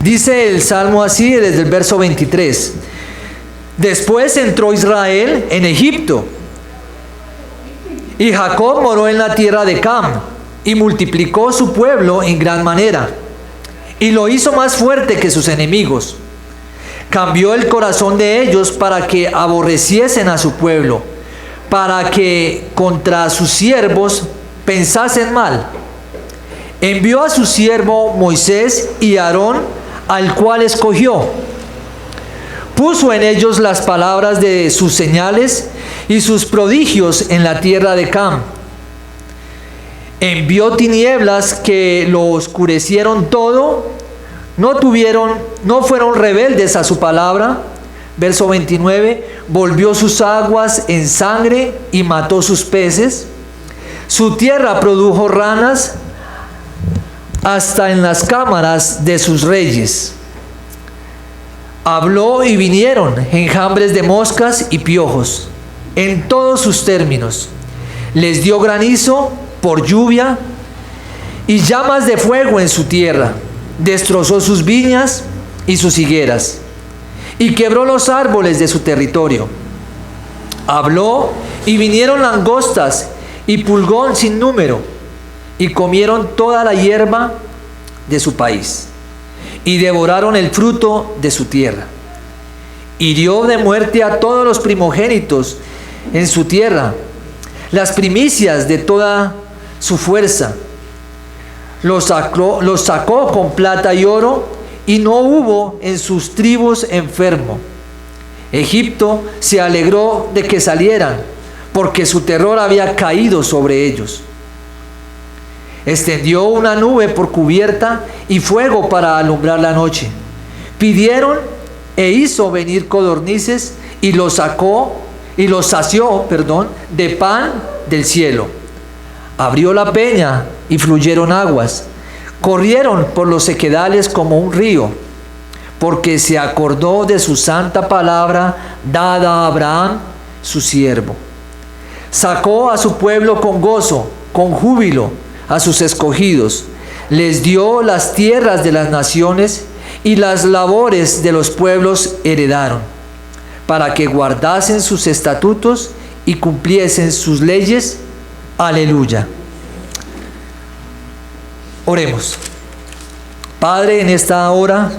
Dice el Salmo así desde el verso 23. Después entró Israel en Egipto, y Jacob moró en la tierra de Cam, y multiplicó su pueblo en gran manera, y lo hizo más fuerte que sus enemigos. Cambió el corazón de ellos para que aborreciesen a su pueblo, para que contra sus siervos pensasen mal. Envió a su siervo Moisés y Aarón, al cual escogió. Puso en ellos las palabras de sus señales y sus prodigios en la tierra de Cam. Envió tinieblas que lo oscurecieron todo. No fueron rebeldes a su palabra. Verso 29. Volvió sus aguas en sangre y mató sus peces. Su tierra produjo ranas hasta en las cámaras de sus reyes. Habló y vinieron enjambres de moscas y piojos en todos sus términos. Les dio granizo por lluvia y llamas de fuego en su tierra. Destrozó sus viñas y sus higueras y quebró los árboles de su territorio. Habló y vinieron langostas y pulgón sin número, y comieron toda la hierba de su país, y devoraron el fruto de su tierra. Hirió de muerte a todos los primogénitos en su tierra, las primicias de toda su fuerza. Los sacó con plata y oro, y no hubo en sus tribus enfermo. Egipto se alegró de que salieran, porque su terror había caído sobre ellos. Extendió una nube por cubierta y fuego para alumbrar la noche. Pidieron e hizo venir codornices y los sació, de pan del cielo. Abrió la peña y fluyeron aguas. Corrieron por los sequedales como un río, porque se acordó de su santa palabra dada a Abraham, su siervo. Sacó a su pueblo con gozo, con júbilo, a sus escogidos. Les dio las tierras de las naciones, y las labores de los pueblos heredaron, para que guardasen sus estatutos y cumpliesen sus leyes. Aleluya. Oremos. Padre, en esta hora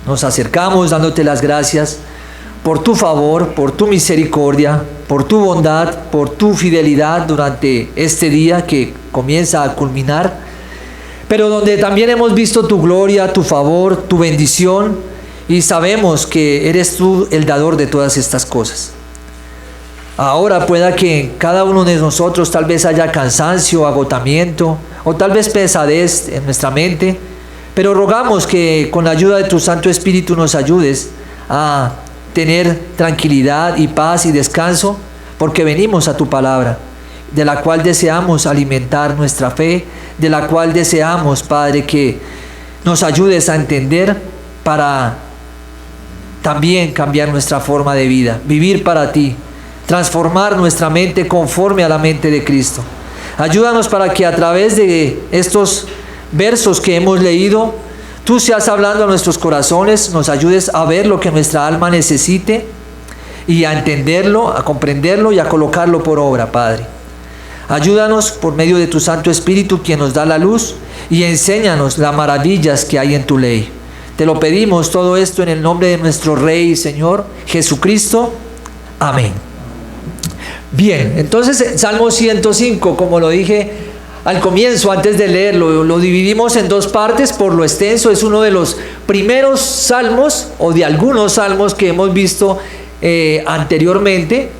nos acercamos dándote las gracias por tu favor, por tu misericordia, por tu bondad, por tu fidelidad durante este día que comienza a culminar, pero donde también hemos visto tu gloria, tu favor, tu bendición, y sabemos que eres tú el dador de todas estas cosas. Ahora pueda que en cada uno de nosotros tal vez haya cansancio, agotamiento, o tal vez pesadez en nuestra mente, pero rogamos que con la ayuda de tu Santo Espíritu nos ayudes a tener tranquilidad y paz y descanso, porque venimos a tu palabra, de la cual deseamos alimentar nuestra fe, de la cual deseamos, Padre, que nos ayudes a entender para también cambiar nuestra forma de vida, vivir para ti, transformar nuestra mente conforme a la mente de Cristo. Ayúdanos para que a través de estos versos que hemos leído, tú seas hablando a nuestros corazones, nos ayudes a ver lo que nuestra alma necesite y a entenderlo, a comprenderlo y a colocarlo por obra, Padre. Ayúdanos por medio de tu Santo Espíritu, quien nos da la luz, y enséñanos las maravillas que hay en tu ley. Te lo pedimos todo esto en el nombre de nuestro Rey y Señor Jesucristo. Amén. Bien, entonces Salmo 105, como lo dije al comienzo, antes de leerlo, lo dividimos en dos partes por lo extenso. Es uno de los primeros salmos, o de algunos salmos que hemos visto anteriormente,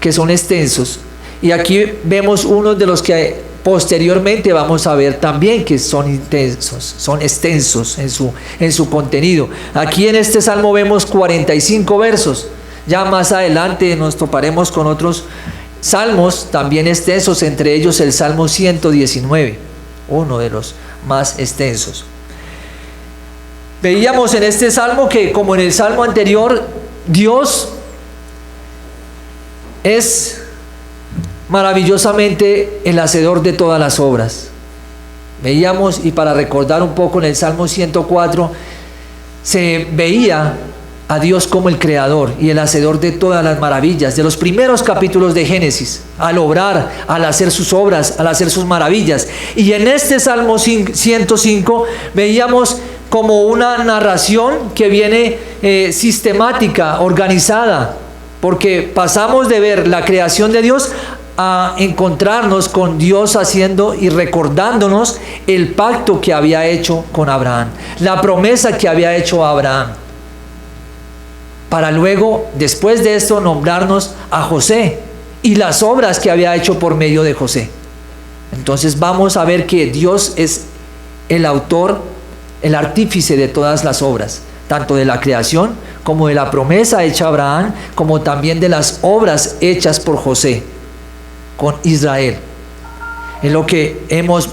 que son extensos. Y aquí vemos uno de los que posteriormente vamos a ver también que son intensos, son extensos en su contenido. Aquí en este salmo vemos 45 versos. Ya más adelante nos toparemos con otros salmos también extensos, entre ellos el Salmo 119, uno de los más extensos. Veíamos en este salmo que, como en el salmo anterior, Dios es maravillosamente el hacedor de todas las obras. Veíamos, y para recordar un poco, en el Salmo 104, se veía a Dios como el creador y el hacedor de todas las maravillas, de los primeros capítulos de Génesis, al obrar, al hacer sus obras, al hacer sus maravillas. Y en este Salmo 105 veíamos como una narración que viene sistemática, organizada, porque pasamos de ver la creación de Dios a encontrarnos con Dios haciendo y recordándonos el pacto que había hecho con Abraham, la promesa que había hecho a Abraham, para luego, después de esto, nombrarnos a José y las obras que había hecho por medio de José. Entonces vamos a ver que Dios es el autor, el artífice de todas las obras, tanto de la creación como de la promesa hecha a Abraham, como también de las obras hechas por José con Israel. Es lo que hemos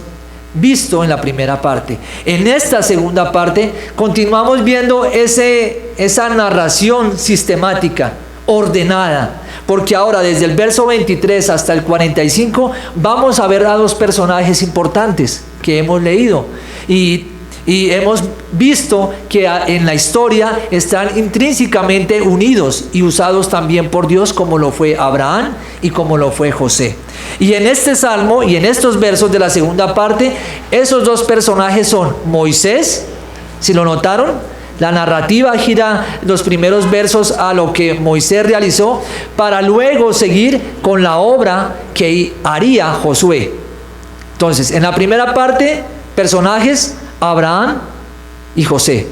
visto en la primera parte. En esta segunda parte continuamos viendo esa narración sistemática, ordenada, porque ahora desde el verso 23 hasta el 45 vamos a ver a dos personajes importantes que hemos leído y hemos visto que en la historia están intrínsecamente unidos y usados también por Dios, como lo fue Abraham y como lo fue José. Y en este salmo y en estos versos de la segunda parte, esos dos personajes son Moisés, si lo notaron, la narrativa gira los primeros versos a lo que Moisés realizó, para luego seguir con la obra que haría Josué. Entonces, en la primera parte, personajes Abraham y José.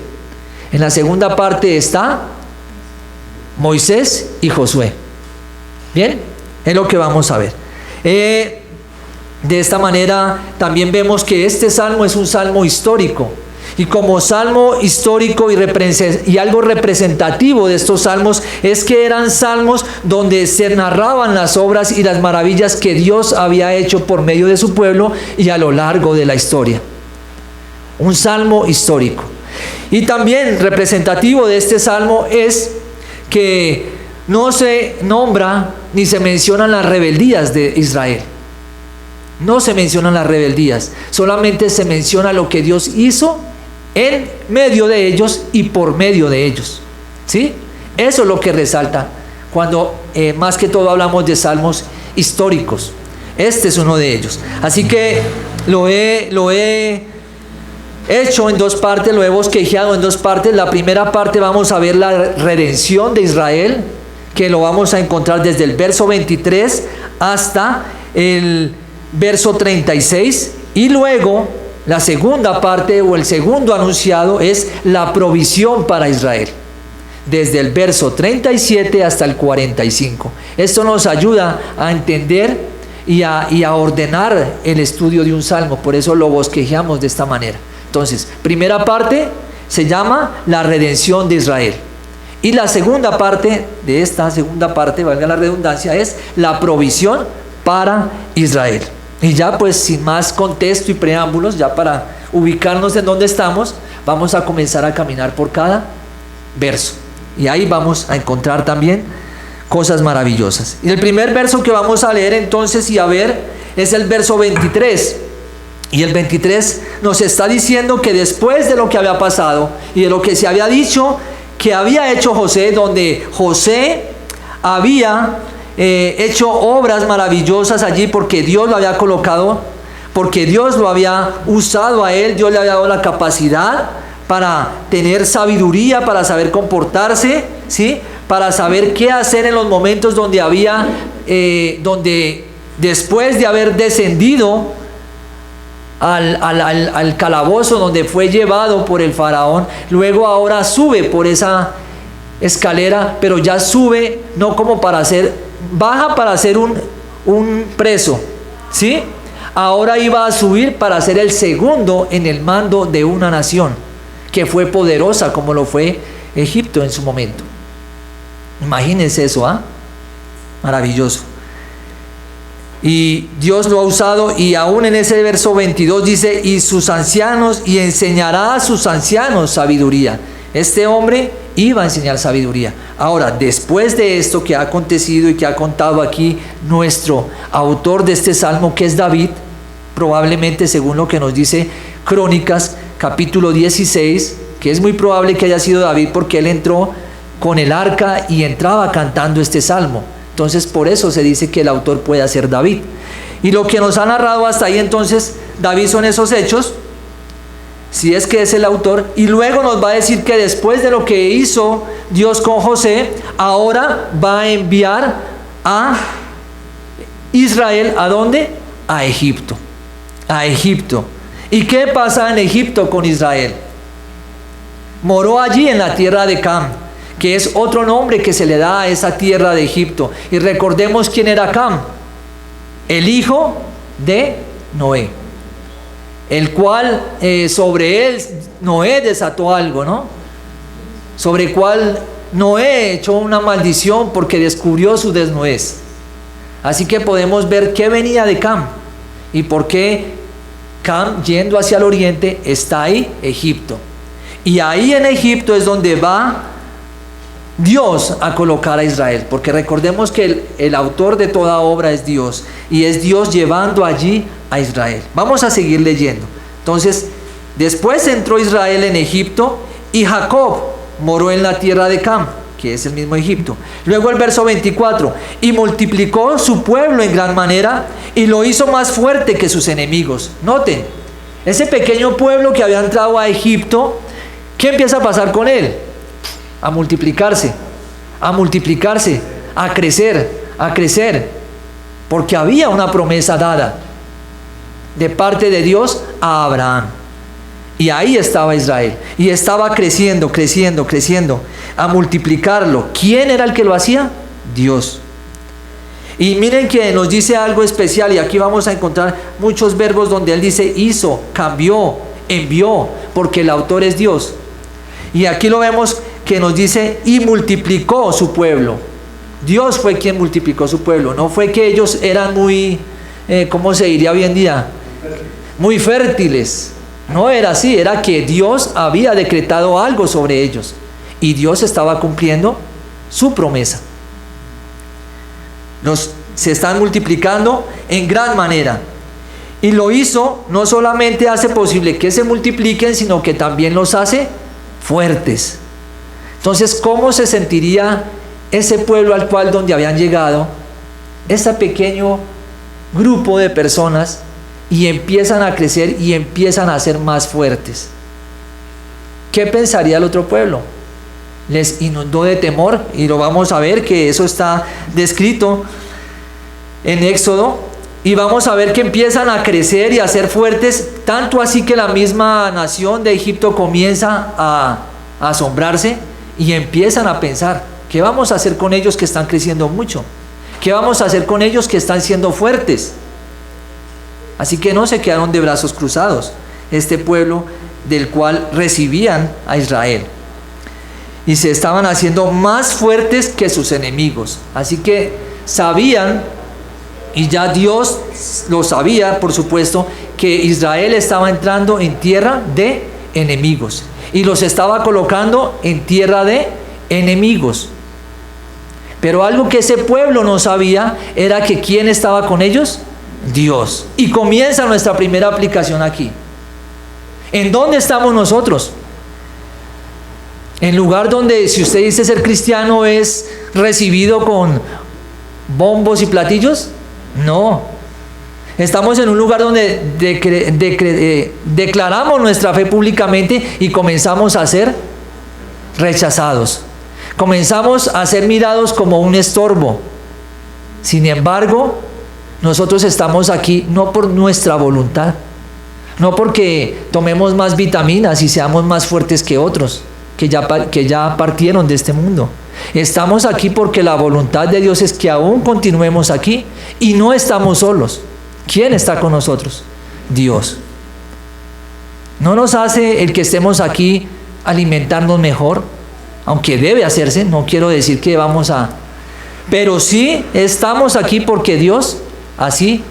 En la segunda parte está Moisés y Josué. Bien, es lo que vamos a ver. De esta manera también vemos que este salmo es un salmo histórico. Y como salmo histórico y algo representativo de estos salmos es que eran salmos donde se narraban las obras y las maravillas que Dios había hecho por medio de su pueblo y a lo largo de la historia. Un salmo histórico. Y también representativo de este salmo es que no se nombra ni se mencionan las rebeldías de Israel. No se mencionan las rebeldías, solamente se menciona lo que Dios hizo en medio de ellos y por medio de ellos. ¿Sí? Eso es lo que resalta cuando más que todo hablamos de salmos históricos. Este es uno de ellos. Así que lo he hecho en dos partes, lo he bosquejeado en dos partes. La primera parte vamos a ver la redención de Israel, que lo vamos a encontrar desde el verso 23 hasta el verso 36. Y luego la segunda parte o el segundo anunciado es la provisión para Israel, desde el verso 37 hasta el 45. Esto nos ayuda a entender y a ordenar el estudio de un salmo. Por eso lo bosquejeamos de esta manera. Entonces, primera parte se llama la redención de Israel. Y la segunda parte de esta segunda parte, valga la redundancia, es la provisión para Israel. Y ya pues sin más contexto y preámbulos, ya para ubicarnos en donde estamos, vamos a comenzar a caminar por cada verso. Y ahí vamos a encontrar también cosas maravillosas. Y el primer verso que vamos a leer entonces y a ver es el verso 23. Y el 23 nos está diciendo que después de lo que había pasado y de lo que se había dicho que había hecho José, donde José había hecho obras maravillosas allí porque Dios lo había colocado, porque Dios lo había usado a él, Dios le había dado la capacidad para tener sabiduría, para saber comportarse, ¿sí? Para saber qué hacer en los momentos donde donde después de haber descendido al calabozo donde fue llevado por el faraón, luego ahora sube por esa escalera, pero ya sube no como baja para ser un preso, ¿sí? Ahora iba a subir para ser el segundo en el mando de una nación que fue poderosa como lo fue Egipto en su momento. Imagínense eso, ¿ah? Maravilloso. Y Dios lo ha usado, y aún en ese verso 22 dice, y sus ancianos, y enseñará a sus ancianos sabiduría. Este hombre iba a enseñar sabiduría. Ahora, después de esto que ha acontecido y que ha contado aquí nuestro autor de este salmo, que es David, probablemente según lo que nos dice Crónicas, capítulo 16, que es muy probable que haya sido David porque él entró con el arca y entraba cantando este salmo. Entonces por eso se dice que el autor puede ser David. Y lo que nos ha narrado hasta ahí entonces David son esos hechos, si es que es el autor, y luego nos va a decir que después de lo que hizo Dios con José, ahora va a enviar a Israel, ¿a dónde? A Egipto. A Egipto. ¿Y qué pasa en Egipto con Israel? Moró allí en la tierra de Cam, que es otro nombre que se le da a esa tierra de Egipto. Y recordemos quién era Cam, el hijo de Noé, el cual sobre él Noé desató algo, ¿no? Sobre el cual Noé echó una maldición porque descubrió su desnudez. Así que podemos ver qué venía de Cam y por qué Cam, yendo hacia el oriente, está ahí, Egipto. Y ahí en Egipto es donde va Dios a colocar a Israel, porque recordemos que el autor de toda obra es Dios, y es Dios llevando allí a Israel. Vamos a seguir leyendo. Entonces, después entró Israel en Egipto y Jacob moró en la tierra de Cam, que es el mismo Egipto. Luego el verso 24, y multiplicó su pueblo en gran manera y lo hizo más fuerte que sus enemigos. Noten, ese pequeño pueblo que había entrado a Egipto, ¿qué empieza a pasar con él? A multiplicarse, a crecer, porque había una promesa dada de parte de Dios a Abraham. Y ahí estaba Israel, y estaba creciendo, a multiplicarlo. ¿Quién era el que lo hacía? Dios. Y miren que nos dice algo especial, y aquí vamos a encontrar muchos verbos donde él dice hizo, cambió, envió, porque el autor es Dios. Y aquí lo vemos que nos dice y multiplicó su pueblo. Dios fue quien multiplicó su pueblo, no fue que ellos eran muy, ¿cómo se diría hoy en día? Muy fértiles. No era así, era que Dios había decretado algo sobre ellos y Dios estaba cumpliendo su promesa. Se están multiplicando en gran manera, y lo hizo, no solamente hace posible que se multipliquen, sino que también los hace fuertes. Entonces, ¿cómo se sentiría ese pueblo al cual donde habían llegado, ese pequeño grupo de personas, y empiezan a crecer y empiezan a ser más fuertes? ¿Qué pensaría el otro pueblo? Les inundó de temor, y lo vamos a ver que eso está descrito en Éxodo, y vamos a ver que empiezan a crecer y a ser fuertes, tanto así que la misma nación de Egipto comienza a asombrarse y empiezan a pensar, ¿qué vamos a hacer con ellos que están creciendo mucho? ¿Qué vamos a hacer con ellos que están siendo fuertes? Así que no se quedaron de brazos cruzados este pueblo del cual recibían a Israel, y se estaban haciendo más fuertes que sus enemigos. Así que sabían, y ya Dios lo sabía, por supuesto, que Israel estaba entrando en tierra de enemigos y los estaba colocando en tierra de enemigos. Pero algo que ese pueblo no sabía era que ¿quién estaba con ellos? Dios. Y comienza nuestra primera aplicación aquí. ¿En dónde estamos nosotros? En lugar donde, si usted dice ser cristiano, es recibido con bombos y platillos. No. Estamos en un lugar donde declaramos nuestra fe públicamente y comenzamos a ser rechazados. Comenzamos a ser mirados como un estorbo. Sin embargo, nosotros estamos aquí no por nuestra voluntad, no porque tomemos más vitaminas y seamos más fuertes que otros que ya partieron de este mundo. Estamos aquí porque la voluntad de Dios es que aún continuemos aquí, y no estamos solos. ¿Quién está con nosotros? Dios. No nos hace el que estemos aquí alimentarnos mejor, aunque debe hacerse, no quiero decir que vamos a... Pero sí estamos aquí porque Dios así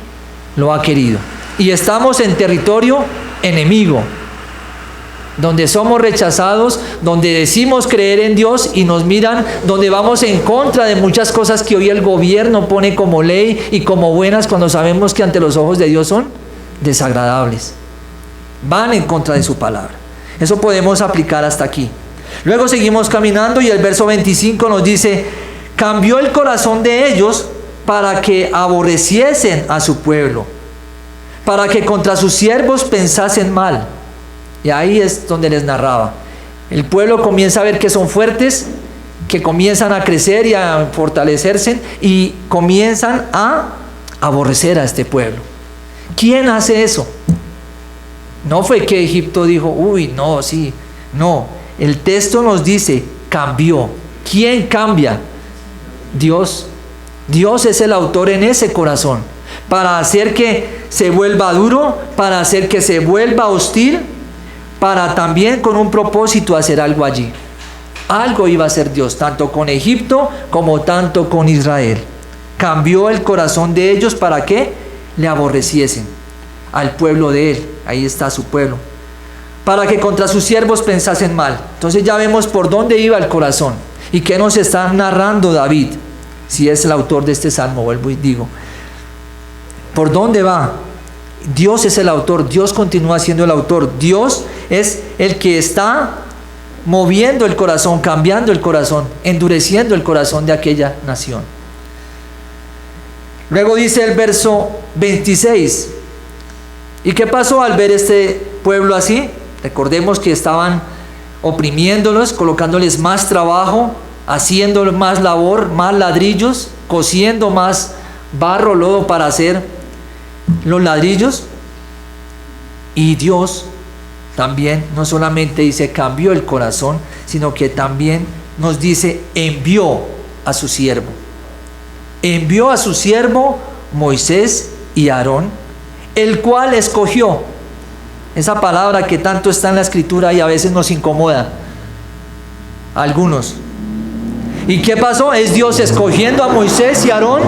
lo ha querido. Y estamos en territorio enemigo, donde somos rechazados, donde decimos creer en Dios y nos miran, donde vamos en contra de muchas cosas que hoy el gobierno pone como ley y como buenas, cuando sabemos que ante los ojos de Dios son desagradables. Van en contra de su palabra. Eso podemos aplicar hasta aquí. Luego seguimos caminando y el verso 25 nos dice, cambió el corazón de ellos para que aborreciesen a su pueblo, para que contra sus siervos pensasen mal. Y ahí es donde les narraba. El pueblo comienza a ver que son fuertes, que comienzan a crecer y a fortalecerse y comienzan a aborrecer a este pueblo. ¿Quién hace eso? No fue que Egipto dijo, uy, no, sí, no. El texto nos dice, cambió. ¿Quién cambia? Dios. Dios es el autor en ese corazón, para hacer que se vuelva duro, para hacer que se vuelva hostil, para también con un propósito hacer algo allí. Algo iba a hacer Dios, tanto con Egipto como tanto con Israel. Cambió el corazón de ellos para que le aborreciesen al pueblo de él. Ahí está su pueblo. Para que contra sus siervos pensasen mal. Entonces ya vemos por dónde iba el corazón. ¿Y qué nos está narrando David? Si es el autor de este salmo, vuelvo y digo. ¿Por dónde va? Dios es el autor. Dios continúa siendo el autor. Dios es el que está moviendo el corazón, cambiando el corazón, endureciendo el corazón de aquella nación. Luego dice el verso 26. ¿Y qué pasó al ver este pueblo así? Recordemos que estaban oprimiéndolos, colocándoles más trabajo, haciendo más labor, más ladrillos, cociendo más barro, lodo para hacer los ladrillos. Y Dios también no solamente dice cambió el corazón, sino que también nos dice envió a su siervo. Envió a su siervo Moisés y Aarón, el cual escogió. Esa palabra que tanto está en la escritura y a veces nos incomoda a algunos. ¿Y qué pasó? Es Dios escogiendo a Moisés y a Aarón,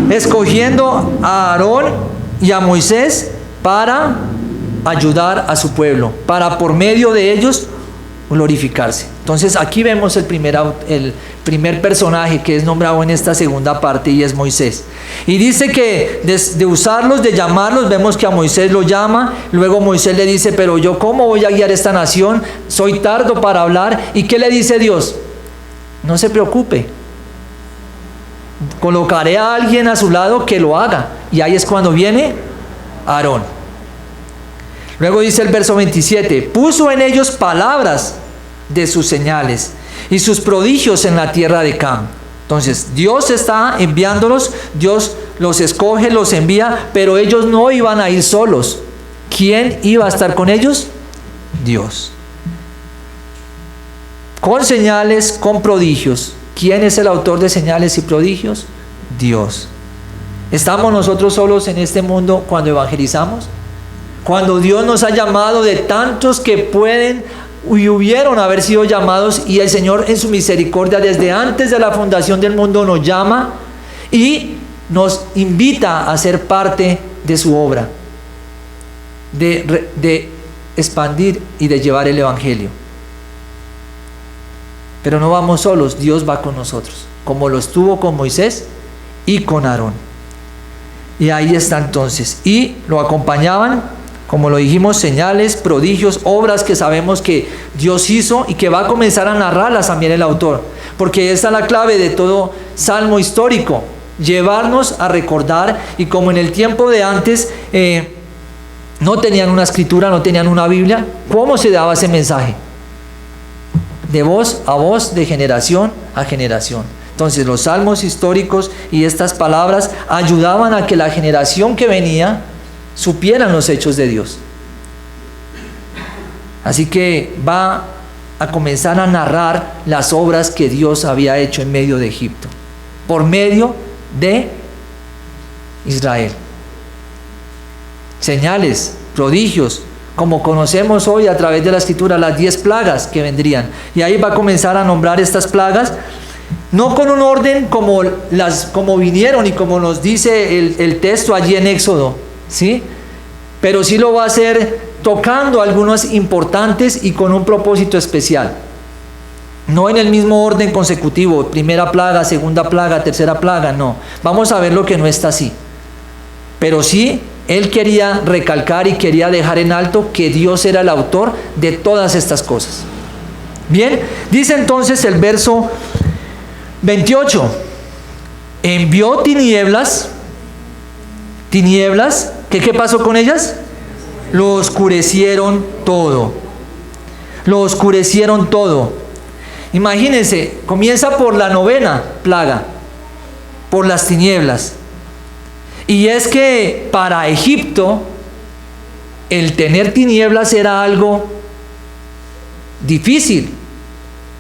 escogiendo a Aarón y a Moisés para ayudar a su pueblo, para por medio de ellos glorificarse. Entonces aquí vemos el primer personaje que es nombrado en esta segunda parte, y es Moisés. Y dice que de usarlos, de llamarlos, vemos que a Moisés lo llama. Luego Moisés le dice, pero yo ¿cómo voy a guiar esta nación? Soy tardo para hablar. ¿Y qué le dice Dios? No se preocupe, colocaré a alguien a su lado que lo haga. Y ahí es cuando viene Aarón. Luego dice el verso 27, puso en ellos palabras de sus señales y sus prodigios en la tierra de Cam. Entonces Dios está enviándolos, Dios los escoge, los envía, pero ellos no iban a ir solos. ¿Quién iba a estar con ellos? Dios. Con señales, con prodigios. ¿Quién es el autor de señales y prodigios? Dios. ¿Estamos nosotros solos en este mundo cuando evangelizamos? Cuando Dios nos ha llamado de tantos que pueden y hubieron haber sido llamados, y el Señor en su misericordia desde antes de la fundación del mundo nos llama y nos invita a ser parte de su obra, de expandir y de llevar el Evangelio. Pero no vamos solos, Dios va con nosotros, como lo estuvo con Moisés y con Aarón. Y ahí está entonces, y lo acompañaban, como lo dijimos, señales, prodigios, obras que sabemos que Dios hizo y que va a comenzar a narrarlas también el autor, porque esa es la clave de todo salmo histórico, llevarnos a recordar. Y como en el tiempo de antes no tenían una escritura, no tenían una Biblia, ¿cómo se daba ese mensaje? De voz a voz, de generación a generación. Entonces los salmos históricos y estas palabras ayudaban a que la generación que venía supieran los hechos de Dios. Así que va a comenzar a narrar las obras que Dios había hecho en medio de Egipto, por medio de Israel. Señales, prodigios, como conocemos hoy a través de la escritura, las 10 plagas que vendrían. Y ahí va a comenzar a nombrar estas plagas, no con un orden como vinieron y como nos dice el texto allí en Éxodo, ¿sí? Pero sí lo va a hacer tocando algunos importantes y con un propósito especial. No en el mismo orden consecutivo, primera plaga, segunda plaga, tercera plaga, no. Vamos a ver lo que no está así. Pero sí él quería recalcar y quería dejar en alto que Dios era el autor de todas estas cosas. Bien, dice entonces el verso 28, envió tinieblas, ¿qué pasó con ellas? Lo oscurecieron todo. Lo oscurecieron todo. Imagínense, comienza por la novena plaga, por las tinieblas. Y es que para Egipto el tener tinieblas era algo difícil,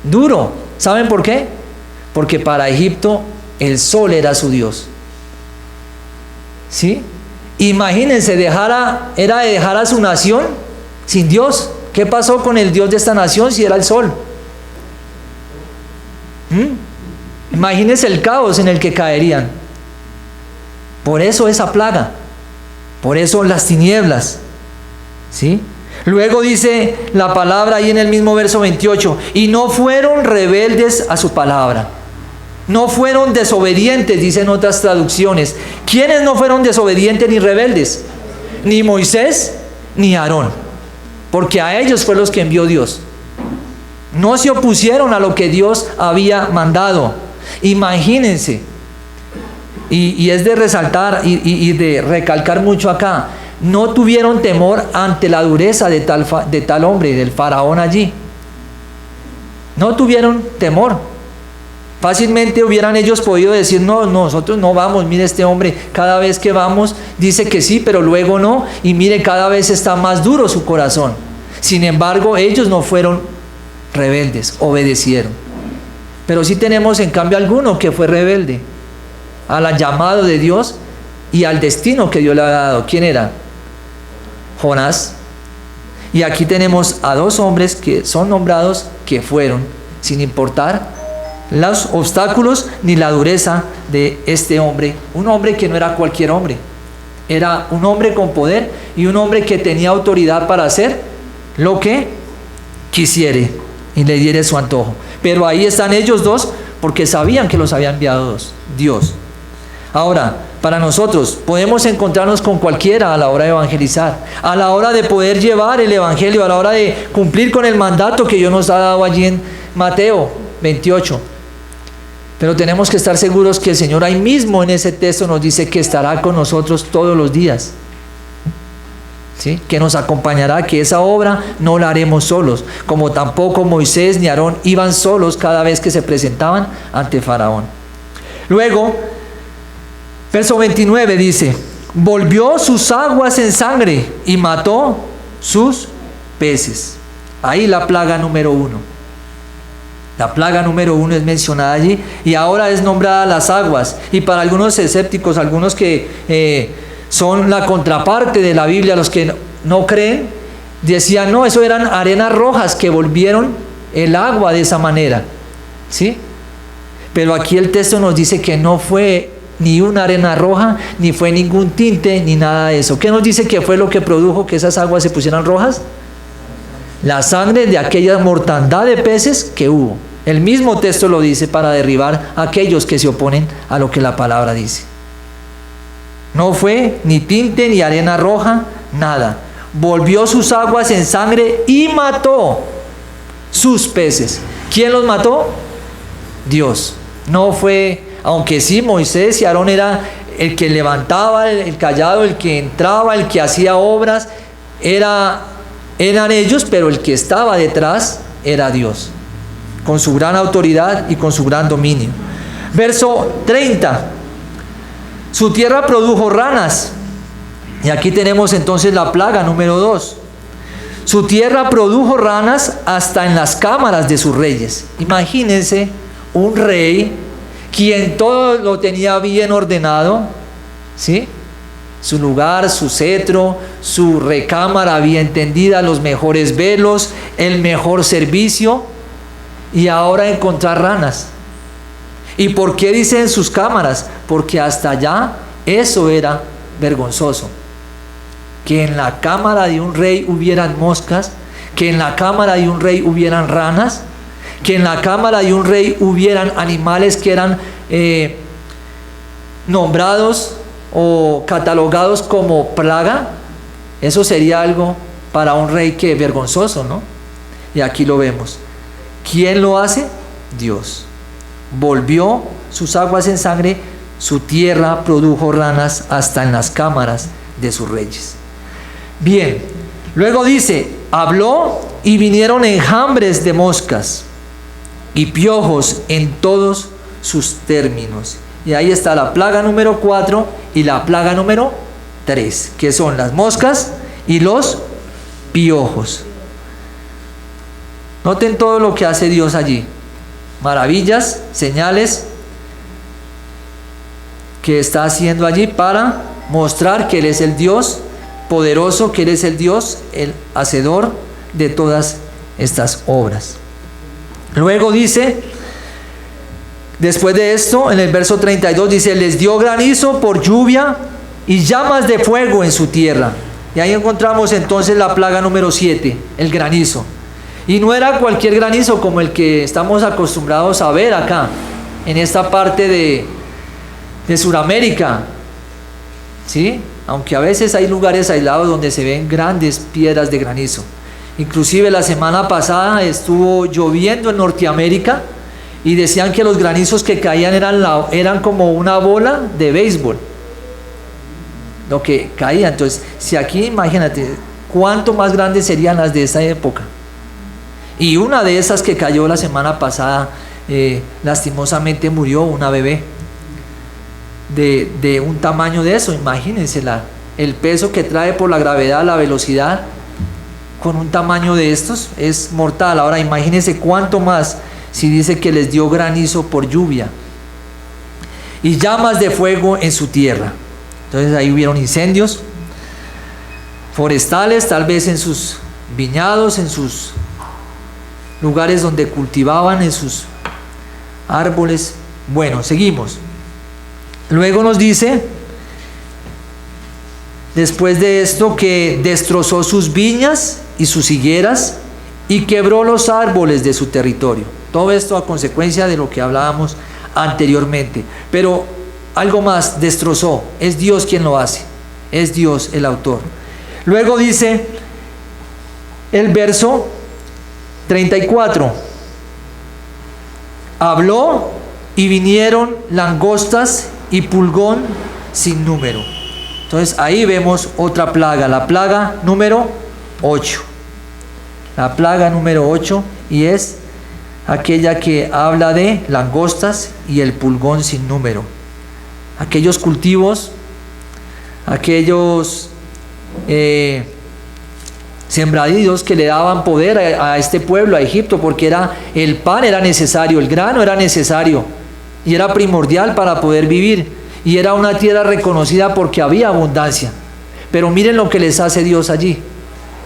duro. ¿Saben por qué? Porque para Egipto el sol era su Dios. ¿Sí? Imagínense, era dejar a su nación sin Dios. ¿Qué pasó con el Dios de esta nación si era el sol? Imagínense el caos en el que caerían. Por eso esa plaga, por eso las tinieblas. ¿Sí? Luego dice la palabra ahí en el mismo verso 28, y no fueron rebeldes a su palabra. No fueron desobedientes, dicen otras traducciones. ¿Quiénes no fueron desobedientes ni rebeldes? Ni Moisés ni Aarón, porque a ellos fue los que envió Dios. No se opusieron a lo que Dios había mandado. Imagínense, y es de resaltar y de recalcar mucho acá, no tuvieron temor ante la dureza de tal hombre, del faraón allí. No tuvieron temor. Fácilmente hubieran ellos podido decir, no, nosotros no vamos, mire este hombre, cada vez que vamos dice que sí, pero luego no, y mire, cada vez está más duro su corazón. Sin embargo, ellos no fueron rebeldes, obedecieron. Pero sí tenemos en cambio alguno que fue rebelde al llamado de Dios y al destino que Dios le había dado. ¿Quién era? Jonás. Y aquí tenemos a dos hombres que son nombrados que fueron, sin importar los obstáculos ni la dureza de este hombre. Un hombre que no era cualquier hombre, era un hombre con poder y un hombre que tenía autoridad para hacer lo que quisiere y le diere su antojo. Pero ahí están ellos dos porque sabían que los había enviado Dios. Ahora, para nosotros podemos encontrarnos con cualquiera a la hora de evangelizar, a la hora de poder llevar el evangelio, a la hora de cumplir con el mandato que Dios nos ha dado allí en Mateo 28. Pero tenemos que estar seguros que el Señor ahí mismo en ese texto nos dice que estará con nosotros todos los días. ¿Sí? Que nos acompañará, que esa obra no la haremos solos, como tampoco Moisés ni Aarón iban solos cada vez que se presentaban ante Faraón. Luego, verso 29 dice, volvió sus aguas en sangre y mató sus peces. Ahí la plaga número 1. La plaga número 1 es mencionada allí y ahora es nombrada las aguas. Y para algunos escépticos, algunos que son la contraparte de la Biblia, los que no creen, decían, no, eso eran arenas rojas que volvieron el agua de esa manera. ¿Sí? Pero aquí el texto nos dice que no fue ni una arena roja, ni fue ningún tinte, ni nada de eso. ¿Qué nos dice que fue lo que produjo que esas aguas se pusieran rojas? La sangre de aquella mortandad de peces que hubo. El mismo texto lo dice para derribar a aquellos que se oponen a lo que la palabra dice. No fue ni tinte ni arena roja, nada. Volvió sus aguas en sangre y mató sus peces. ¿Quién los mató? Dios. No fue, aunque sí, Moisés y Aarón era el que levantaba el cayado, el que entraba, el que hacía obras, eran ellos, pero el que estaba detrás era Dios, con su gran autoridad y con su gran dominio. Verso 30. Su tierra produjo ranas. Y aquí tenemos entonces la plaga número 2. Su tierra produjo ranas hasta en las cámaras de sus reyes. Imagínense un rey quien todo lo tenía bien ordenado, ¿sí? Su lugar, su cetro, su recámara bien tendida, los mejores velos, el mejor servicio, y ahora encontrar ranas. ¿Y por qué dicen sus cámaras? Porque hasta allá eso era vergonzoso. Que en la cámara de un rey hubieran moscas, que en la cámara de un rey hubieran ranas, que en la cámara de un rey hubieran animales que eran nombrados o catalogados como plaga, eso sería algo para un rey que vergonzoso, ¿no? Y aquí lo vemos. ¿Quién lo hace? Dios. Volvió sus aguas en sangre, su tierra produjo ranas hasta en las cámaras de sus reyes. Bien, luego dice, habló y vinieron enjambres de moscas y piojos en todos sus términos. Y ahí está la plaga número 4 y la plaga número 3, que son las moscas y los piojos. Noten todo lo que hace Dios allí. Maravillas, señales que está haciendo allí para mostrar que Él es el Dios poderoso, que Él es el Dios, el hacedor de todas estas obras. Luego dice, después de esto, en el verso 32 dice, les dio granizo por lluvia y llamas de fuego en su tierra. Y ahí encontramos entonces la plaga número 7, el granizo. Y no era cualquier granizo como el que estamos acostumbrados a ver acá, en esta parte de Sudamérica, ¿sí? Aunque a veces hay lugares aislados donde se ven grandes piedras de granizo. Inclusive la semana pasada estuvo lloviendo en Norteamérica y decían que los granizos que caían eran como una bola de béisbol, lo que caía. Entonces, si aquí, imagínate, ¿cuánto más grandes serían las de esa época? Y una de esas que cayó la semana pasada, lastimosamente murió una bebé de un tamaño de eso. Imagínense el peso que trae por la gravedad, la velocidad, con un tamaño de estos es mortal. Ahora imagínense cuánto más si dice que les dio granizo por lluvia y llamas de fuego en su tierra. Entonces ahí hubieron incendios forestales, tal vez en sus viñados, en sus lugares donde cultivaban, en sus árboles. Bueno, seguimos. Luego nos dice, después de esto, que destrozó sus viñas y sus higueras y quebró los árboles de su territorio. Todo esto a consecuencia de lo que hablábamos anteriormente. Pero algo más, destrozó. Es Dios quien lo hace. Es Dios el autor. Luego dice el verso 34. Habló y vinieron langostas y pulgón sin número. Entonces ahí vemos otra plaga, la plaga número 8. La plaga número 8, y es aquella que habla de langostas y el pulgón sin número. Aquellos cultivos, aquellos sembradíos que le daban poder a este pueblo, a Egipto, porque el pan era necesario, el grano era necesario y era primordial para poder vivir, y era una tierra reconocida porque había abundancia. Pero miren lo que les hace Dios allí: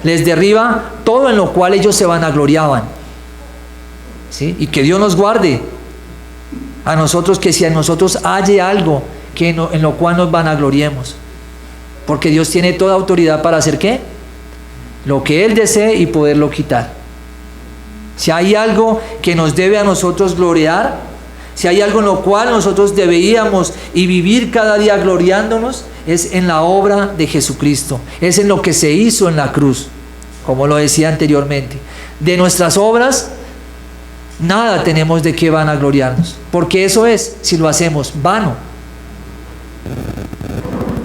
les derriba todo en lo cual ellos se vanagloriaban, ¿sí? Y que Dios nos guarde a nosotros, que si a nosotros halle algo en lo cual nos vanagloriemos, porque Dios tiene toda autoridad para hacer ¿qué? Lo que Él desee y poderlo quitar. Si hay algo que nos debe a nosotros gloriar, si hay algo en lo cual nosotros deberíamos y vivir cada día gloriándonos, es en la obra de Jesucristo, es en lo que se hizo en la cruz, como lo decía anteriormente. De nuestras obras nada tenemos de qué vanagloriarnos, porque eso es, si lo hacemos, vano.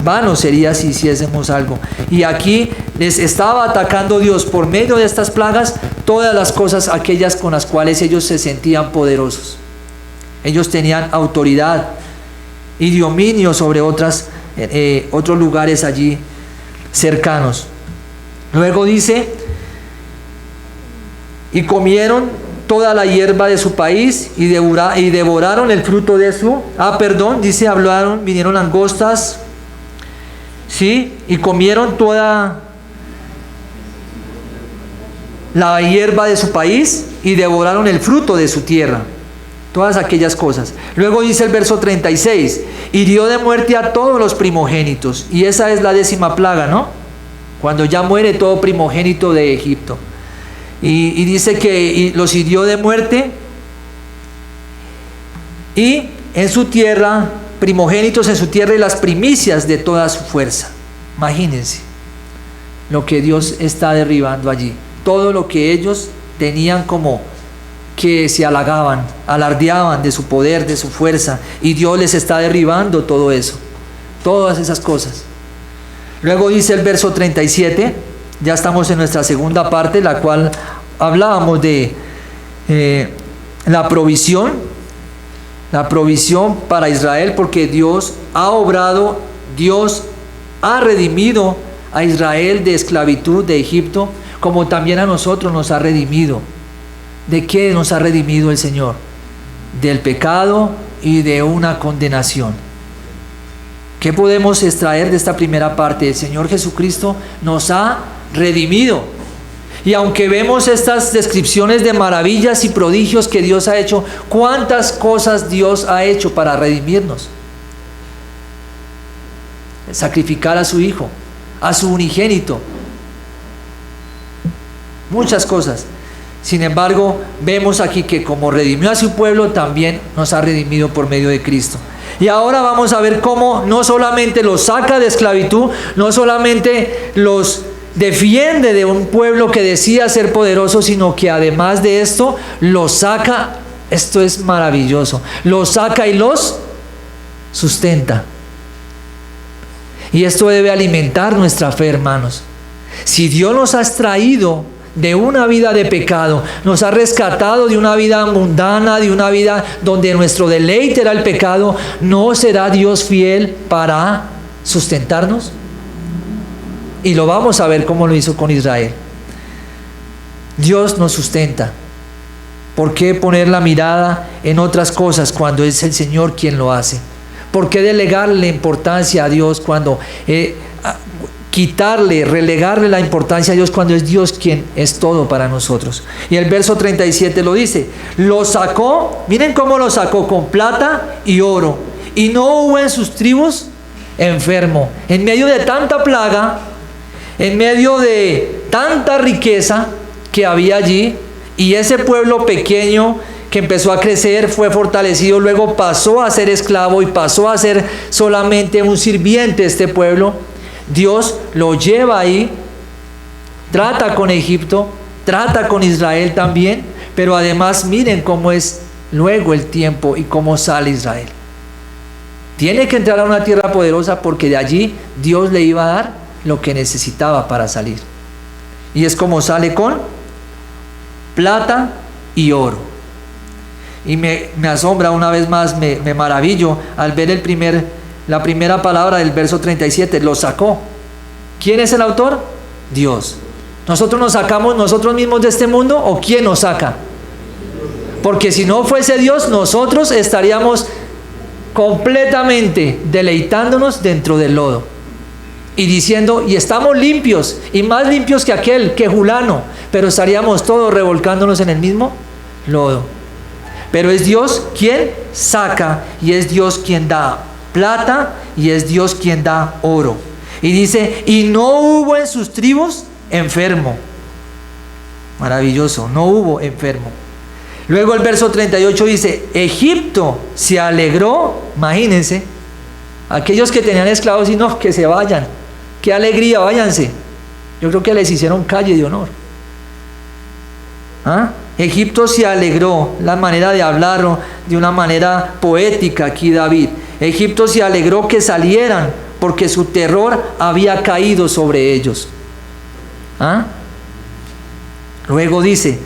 Vano sería si hiciésemos algo. Y aquí les estaba atacando Dios por medio de estas plagas todas las cosas, aquellas con las cuales ellos se sentían poderosos. Ellos tenían autoridad y dominio sobre otros lugares allí cercanos. Luego dice, y comieron toda la hierba de su país y devoraron el fruto de su... dice, vinieron langostas, ¿sí? Y comieron toda la hierba de su país y devoraron el fruto de su tierra. Todas aquellas cosas. Luego dice el verso 36, hirió de muerte a todos los primogénitos. Y esa es la 10ª plaga, ¿no? Cuando ya muere todo primogénito de Egipto. Y dice que los hirió de muerte y en su tierra primogénitos en su tierra y las primicias de toda su fuerza. Imagínense lo que Dios está derribando allí. Todo lo que ellos tenían como que se halagaban, alardeaban de su poder, de su fuerza, y Dios les está derribando todo eso, todas esas cosas. Luego dice el verso 37, ya estamos en nuestra segunda parte, la cual hablábamos de la provisión para Israel, porque Dios ha obrado, Dios ha redimido a Israel de esclavitud de Egipto, como también a nosotros nos ha redimido. ¿De qué nos ha redimido el Señor? Del pecado y de una condenación. ¿Qué podemos extraer de esta primera parte? El Señor Jesucristo nos ha redimido. Y aunque vemos estas descripciones de maravillas y prodigios que Dios ha hecho, ¿cuántas cosas Dios ha hecho para redimirnos? Sacrificar a su Hijo, a su unigénito. Muchas cosas. Sin embargo, vemos aquí que como redimió a su pueblo, también nos ha redimido por medio de Cristo. Y ahora vamos a ver cómo no solamente los saca de esclavitud, no solamente los defiende de un pueblo que decía ser poderoso, sino que además de esto, los saca, esto es maravilloso, los saca y los sustenta. Y esto debe alimentar nuestra fe, hermanos. Si Dios nos ha extraído de una vida de pecado, nos ha rescatado de una vida mundana, de una vida donde nuestro deleite era el pecado, ¿no será Dios fiel para sustentarnos? Y lo vamos a ver cómo lo hizo con Israel. Dios nos sustenta. ¿Por qué poner la mirada en otras cosas cuando es el Señor quien lo hace? ¿Por qué delegarle importancia a Dios cuando relegarle la importancia a Dios cuando es Dios quien es todo para nosotros? Y el verso 37 lo dice, lo sacó, miren cómo lo sacó, con plata y oro, y no hubo en sus tribus enfermo. En medio de tanta plaga, en medio de tanta riqueza que había allí, y ese pueblo pequeño que empezó a crecer, fue fortalecido, luego pasó a ser esclavo y pasó a ser solamente un sirviente este pueblo. Dios lo lleva ahí, trata con Egipto, trata con Israel también, pero además miren cómo es luego el tiempo y cómo sale Israel. Tiene que entrar a una tierra poderosa porque de allí Dios le iba a dar lo que necesitaba para salir. Y es como sale con plata y oro. Y me asombra una vez más, me maravillo al ver la primera palabra del verso 37, lo sacó. ¿Quién es el autor? Dios. ¿Nosotros nos sacamos nosotros mismos de este mundo o quién nos saca? Porque si no fuese Dios, nosotros estaríamos completamente deleitándonos dentro del lodo y diciendo, y estamos limpios, y más limpios que aquel, que Julano, pero estaríamos todos revolcándonos en el mismo lodo. Pero es Dios quien saca, y es Dios quien da plata, y es Dios quien da oro. Y dice, y no hubo en sus tribus enfermo. Maravilloso, no hubo enfermo. Luego el verso 38 dice, Egipto se alegró, imagínense, aquellos que tenían esclavos y no, que se vayan, qué alegría, váyanse. Yo creo que les hicieron calle de honor. Egipto se alegró, la manera de hablar de una manera poética aquí David. Egipto se alegró que salieran porque su terror había caído sobre ellos. Luego dice,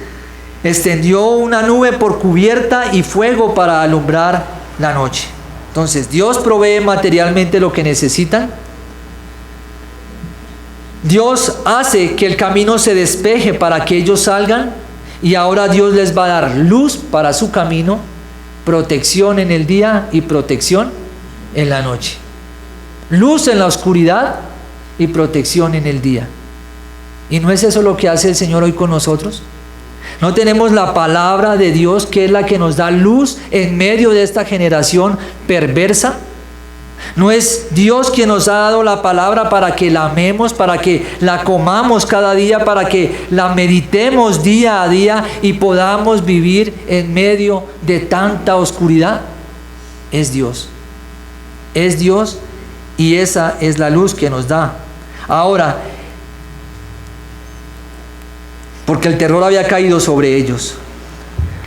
extendió una nube por cubierta y fuego para alumbrar la noche. Entonces Dios provee materialmente lo que necesitan. Dios hace que el camino se despeje para que ellos salgan. Y ahora Dios les va a dar luz para su camino, protección en el día y protección en la noche. Luz en la oscuridad y protección en el día. ¿Y no es eso lo que hace el Señor hoy con nosotros? ¿No tenemos la palabra de Dios que es la que nos da luz en medio de esta generación perversa? ¿No es Dios quien nos ha dado la palabra para que la amemos, para que la comamos cada día, para que la meditemos día a día y podamos vivir en medio de tanta oscuridad? Es Dios. es Dios y esa es la luz que nos da. Ahora, porque el terror había caído sobre ellos.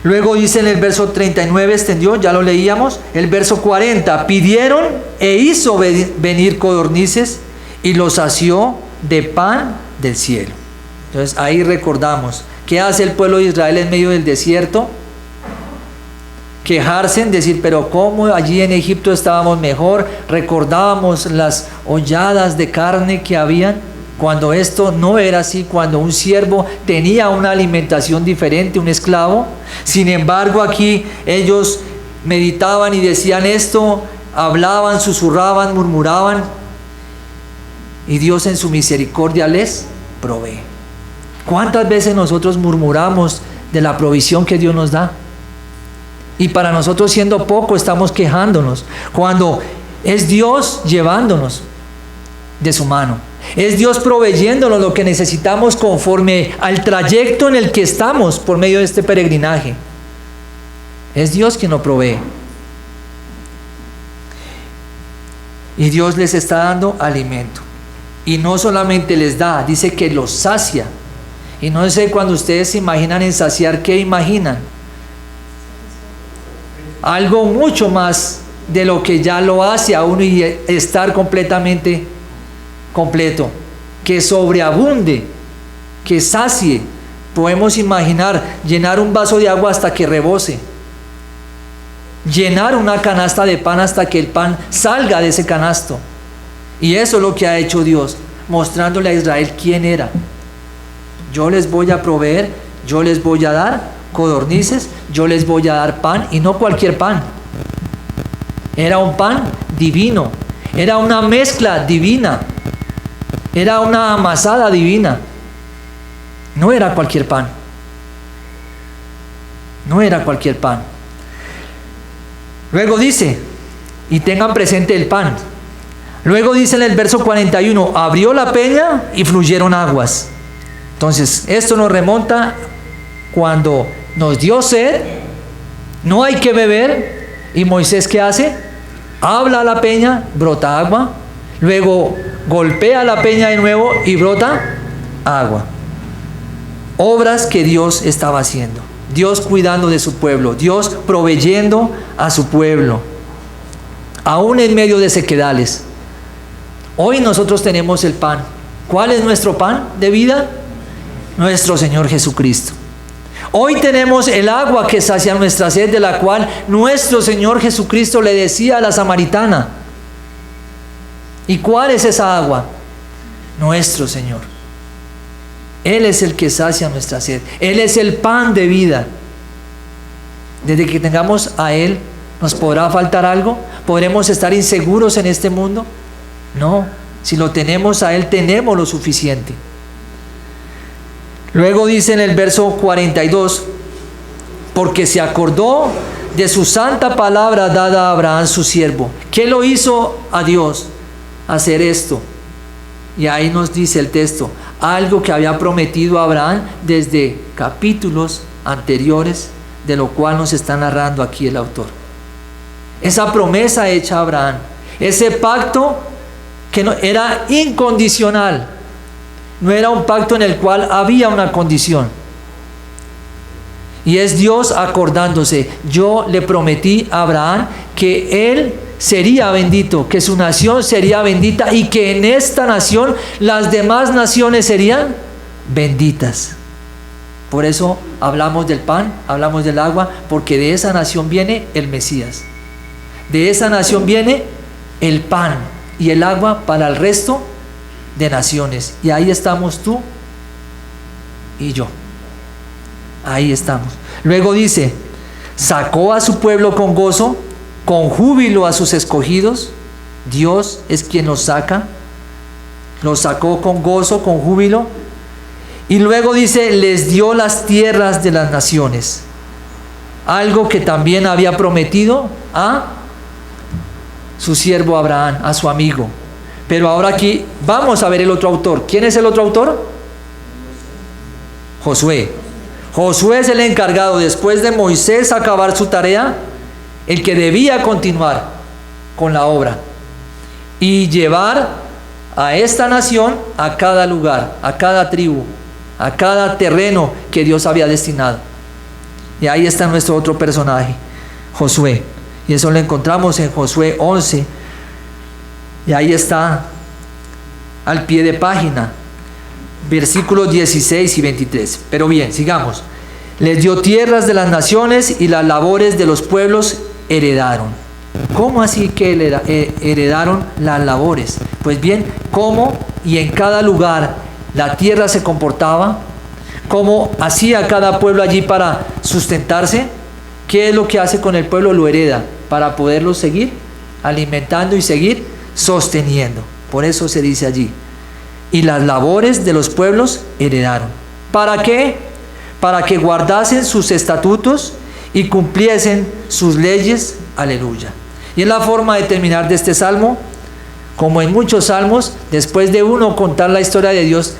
Luego dice en el verso 39, extendió, ya lo leíamos, el verso 40, pidieron e hizo venir codornices y los sació de pan del cielo. Entonces ahí recordamos, ¿qué hace el pueblo de Israel en medio del desierto? Quejarse, decir, pero ¿cómo allí en Egipto estábamos mejor? Recordábamos las holladas de carne que habían, cuando esto no era así, cuando un siervo tenía una alimentación diferente, un esclavo. Sin embargo, aquí ellos meditaban y decían esto, hablaban, susurraban, murmuraban, y Dios en su misericordia les provee. ¿Cuántas veces nosotros murmuramos de la provisión que Dios nos da? Y para nosotros siendo poco estamos quejándonos, cuando es Dios llevándonos de su mano. Es Dios proveyéndonos lo que necesitamos conforme al trayecto en el que estamos por medio de este peregrinaje. Es Dios quien lo provee. Y Dios les está dando alimento. Y no solamente les da, dice que los sacia. Y no sé, cuando ustedes se imaginan en saciar, ¿qué imaginan? Algo mucho más de lo que ya lo hace a uno y estar completamente completo, que sobreabunde, que sacie. Podemos imaginar llenar un vaso de agua hasta que rebose, llenar una canasta de pan hasta que el pan salga de ese canasto. Y eso es lo que ha hecho Dios, mostrándole a Israel quién era. Yo les voy a proveer, yo les voy a dar codornices, yo les voy a dar pan, y no cualquier pan. Era un pan divino, era una mezcla divina, era una amasada divina. No era cualquier pan. No era cualquier pan. Luego dice, y tengan presente el pan. Luego dice en el verso 41, abrió la peña y fluyeron aguas. Entonces, esto nos remonta cuando nos dio sed, no hay que beber, y Moisés, ¿qué hace? Habla a la peña, brota agua, luego golpea la peña de nuevo y brota agua. Obras que Dios estaba haciendo, Dios cuidando de su pueblo, Dios proveyendo a su pueblo, aún en medio de sequedales. Hoy nosotros tenemos el pan. ¿Cuál es nuestro pan de vida? Nuestro Señor Jesucristo. Hoy tenemos el agua que sacia nuestra sed, de la cual nuestro Señor Jesucristo le decía a la samaritana. ¿Y cuál es esa agua? Nuestro Señor. Él es el que sacia nuestra sed. Él es el pan de vida. Desde que tengamos a Él, ¿nos podrá faltar algo? ¿Podremos estar inseguros en este mundo? No. Si lo tenemos a Él, tenemos lo suficiente. Luego dice en el verso 42, porque se acordó de su santa palabra dada a Abraham su siervo. ¿Qué lo hizo a Dios hacer esto? Y ahí nos dice el texto, algo que había prometido a Abraham desde capítulos anteriores, de lo cual nos está narrando aquí el autor. Esa promesa hecha a Abraham, ese pacto que no, era incondicional. No era un pacto en el cual había una condición. Y es Dios acordándose. Yo le prometí a Abraham que él sería bendito, que su nación sería bendita y que en esta nación las demás naciones serían benditas. Por eso hablamos del pan, hablamos del agua, porque de esa nación viene el Mesías. De esa nación viene el pan y el agua para el resto de naciones. Y ahí estamos tú y yo. Ahí estamos. Luego dice, sacó a su pueblo con gozo, con júbilo a sus escogidos. Dios es quien los saca. Los sacó con gozo, con júbilo. Y luego dice, les dio las tierras de las naciones. Algo que también había prometido a su siervo Abraham, a su amigo. Pero ahora aquí vamos a ver el otro autor. ¿Quién es el otro autor? Josué. Josué es el encargado, después de Moisés acabar su tarea, el que debía continuar con la obra. y llevar a esta nación a cada lugar, a cada tribu, a cada terreno que Dios había destinado. Y ahí está nuestro otro personaje, Josué. Y eso lo encontramos en Josué 11. Y ahí está al pie de página, versículos 16 y 23. Pero bien, sigamos. Les dio tierras de las naciones y las labores de los pueblos heredaron. ¿Cómo así que heredaron las labores? Pues bien, cómo y en cada lugar la tierra se comportaba, cómo hacía cada pueblo allí para sustentarse. ¿Qué es lo que hace con el pueblo? Lo hereda para poderlo seguir alimentando y seguir sosteniendo. Por eso se dice allí, y las labores de los pueblos heredaron. ¿Para qué? Para que guardasen sus estatutos y cumpliesen sus leyes. Aleluya. Y es la forma de terminar de este salmo. Como en muchos salmos, después de uno contar la historia de Dios,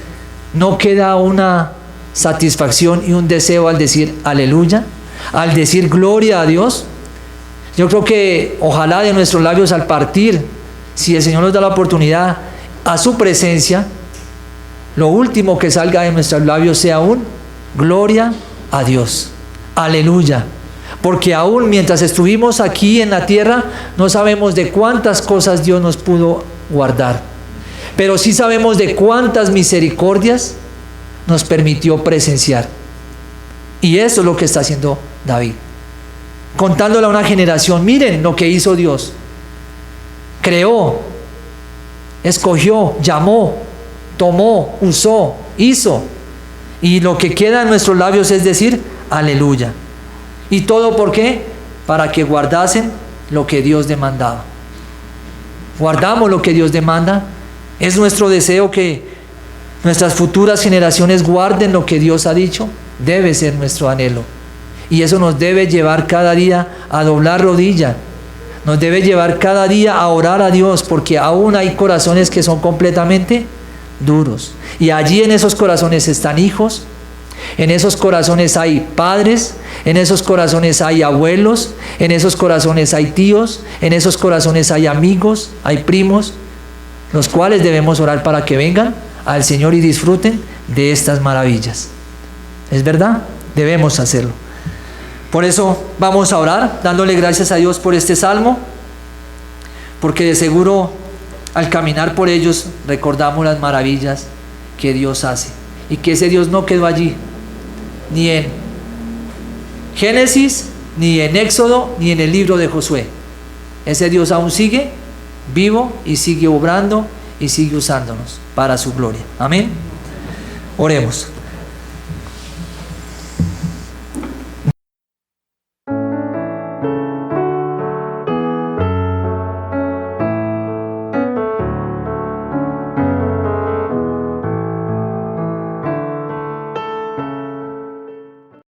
no queda una satisfacción y un deseo al decir aleluya, al decir gloria a Dios. Yo creo que ojalá de nuestros labios al partir, si el Señor nos da la oportunidad, a su presencia, lo último que salga de nuestros labios sea un gloria a Dios, aleluya. Porque aún mientras estuvimos aquí en la tierra, no sabemos de cuántas cosas Dios nos pudo guardar, pero sí sabemos de cuántas misericordias nos permitió presenciar. Y eso es lo que está haciendo David, contándole a una generación: miren lo que hizo Dios. Creó, escogió, llamó, tomó, usó, hizo. Y lo que queda en nuestros labios es decir aleluya. ¿Y todo por qué? Para que guardasen lo que Dios demandaba. Guardamos lo que Dios demanda. Es nuestro deseo que nuestras futuras generaciones guarden lo que Dios ha dicho. Debe ser nuestro anhelo. Y eso nos debe llevar cada día a doblar rodilla. Nos debe llevar cada día a orar a Dios, porque aún hay corazones que son completamente duros. Y allí en esos corazones están hijos, en esos corazones hay padres, en esos corazones hay abuelos, en esos corazones hay tíos, en esos corazones hay amigos, hay primos, los cuales debemos orar para que vengan al Señor y disfruten de estas maravillas. ¿Es verdad? Debemos hacerlo. Por eso vamos a orar, dándole gracias a Dios por este salmo, porque de seguro al caminar por ellos recordamos las maravillas que Dios hace, y que ese Dios no quedó allí, ni en Génesis, ni en Éxodo, ni en el libro de Josué. Ese Dios aún sigue vivo y sigue obrando y sigue usándonos para su gloria. Amén. Oremos.